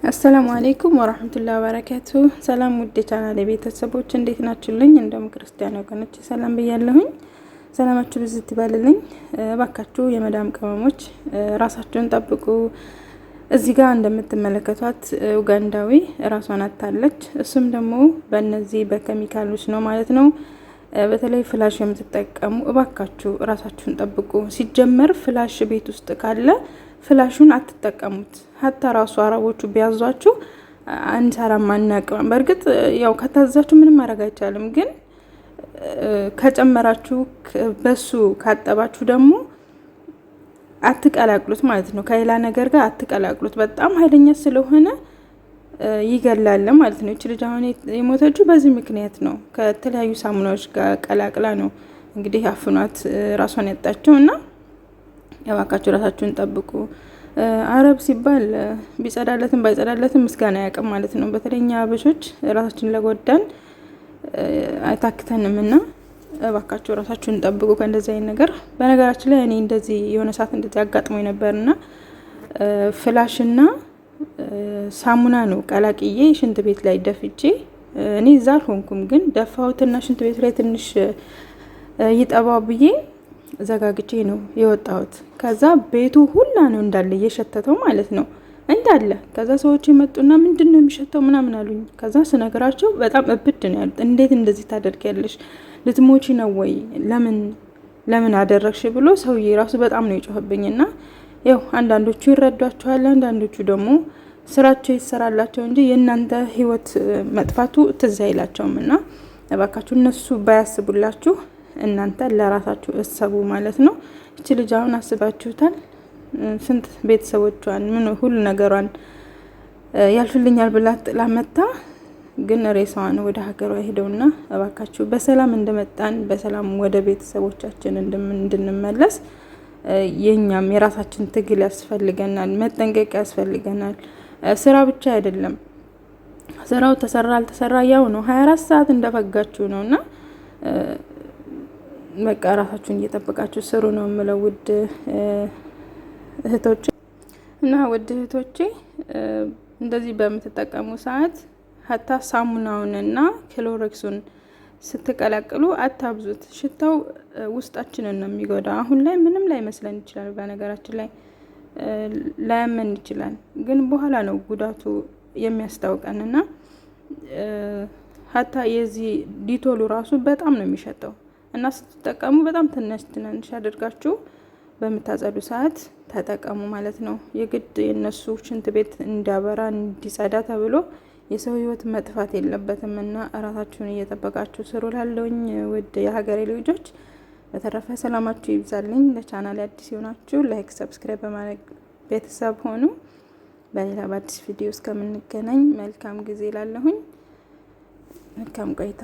አሰላሙ አለይኩም ወራህመቱላሂ ወበረካቱ። ሰላም ውድ ቻናሌ ቤተሰቦች እንዴት ናችሁልኝ? እንደም ክርስቲያን ወገኖች ሰላም ብያለሁኝ። ሰላማችሁ ብዝት ይበልልኝ። ባካችሁ የመዳም ቅመሞች ራሳችሁን ጠብቁ። እዚህ ጋር እንደምትመለከቷት ኡጋንዳዊ ራሷን አታለች። እሱም ደግሞ በእነዚህ በኬሚካሎች ነው ማለት ነው። በተለይ ፍላሽ የምትጠቀሙ እባካችሁ ራሳችሁን ጠብቁ። ሲጀመር ፍላሽ ቤት ውስጥ ካለ ፍላሹን አትጠቀሙት። ሀታ ራሱ አረቦቹ ቢያዟችሁ አንሰራም አናቅም። በእርግጥ ያው ከታዛችሁ ምንም ማድረግ አይቻልም። ግን ከጨመራችሁ በሱ ካጠባችሁ ደግሞ አትቀላቅሉት ማለት ነው። ከሌላ ነገር ጋር አትቀላቅሉት። በጣም ኃይለኛ ስለሆነ ይገላል ማለት ነው። እቺ ልጅ አሁን የሞተችው በዚህ ምክንያት ነው። ከተለያዩ ሳሙናዎች ጋር ቀላቅላ ነው እንግዲህ አፍኗት ራሷን ያጣቸው እና ያባካችሁ ራሳችሁን ጠብቁ። አረብ ሲባል ቢጸዳለትም ባይጸዳለትም ምስጋና ያቀም ማለት ነው። በተለይኛ አበሾች ራሳችንን ለጎዳን አይታክተንም እና እባካችሁ ራሳችሁን ጠብቁ ከእንደዚህ አይነት ነገር። በነገራችን ላይ እኔ እንደዚህ የሆነ ሰዓት እንደዚህ አጋጥሞኝ ነበርና ፍላሽና ሳሙና ነው ቀላቅዬ ሽንት ቤት ላይ ደፍቼ እኔ እዛ አልሆንኩም፣ ግን ደፋሁትና ሽንት ቤት ላይ ትንሽ ይጠባው ብዬ ዘጋግቼ ነው የወጣሁት። ከዛ ቤቱ ሁላ ነው እንዳለ እየሸተተው ማለት ነው እንዳለ። ከዛ ሰዎች መጡና ምንድነው የሚሸተው ምናምን አሉኝ። ከዛ ስነግራቸው በጣም እብድ ነው ያሉት። እንዴት እንደዚህ ታደርጊያለሽ? ልትሞቺ ነው ወይ? ለምን አደረግሽ ብሎ ሰውዬ ራሱ በጣም ነው የጮህብኝና ያው አንዳንዶቹ ይረዷቸዋል፣ አንዳንዶቹ ደግሞ ስራቸው ይሰራላቸው እንጂ የእናንተ ህይወት መጥፋቱ ትዝ አይላቸውም። እና እባካችሁ እነሱ ባያስቡላችሁ እናንተ ለራሳችሁ እሰቡ ማለት ነው። እቺ ልጅ አሁን አስባችሁታል? ስንት ቤተሰቦቿን ምን ሁሉ ነገሯን ያልፍልኛል ብላ ጥላ መታ፣ ግን ሬሳዋን ወደ ሀገሯ ሄደውና እባካችሁ በሰላም እንደመጣን በሰላም ወደ ቤተሰቦቻችን እንድንመለስ የኛም የራሳችን ትግል ያስፈልገናል፣ መጠንቀቅ ያስፈልገናል። ስራ ብቻ አይደለም፣ ስራው ተሰራ አልተሰራ ያው ነው። 24 ሰዓት እንደፈጋችሁ ነውና በቃ ራሳችሁን እየጠበቃችሁ ስሩ ነው የምለው ውድ እህቶቼ እና ውድ እህቶቼ እንደዚህ በምትጠቀሙ ሰዓት ሀታ ሳሙናውንና ክሎሮክሱን ስትቀላቅሉ አታብዙት። ሽታው ውስጣችንን ነው የሚጎዳ። አሁን ላይ ምንም ላይ መስለን ይችላል፣ በነገራችን ላይ ላያመን ይችላል፣ ግን በኋላ ነው ጉዳቱ የሚያስታውቀንና ሀታ የዚህ ዲቶሉ ራሱ በጣም ነው የሚሸጠው እና ስትጠቀሙ በጣም ትንሽ አድርጋችሁ በምታጸዱ ሰዓት ተጠቀሙ ማለት ነው። የግድ የነሱ ሽንት ቤት እንዲያበራ እንዲጸዳ ተብሎ የሰው ህይወት መጥፋት የለበትም እና ራሳችሁን እየጠበቃችሁ ስሩ ላለውኝ ውድ የሀገሬ ልጆች። በተረፈ ሰላማችሁ ይብዛልኝ። ለቻናል አዲስ ይሆናችሁ ላይክ፣ ሰብስክራይብ በማድረግ ቤተሰብ ሆኑ። በሌላ በአዲስ ቪዲዮ እስከምንገናኝ መልካም ጊዜ ላለሁኝ። መልካም ቆይታ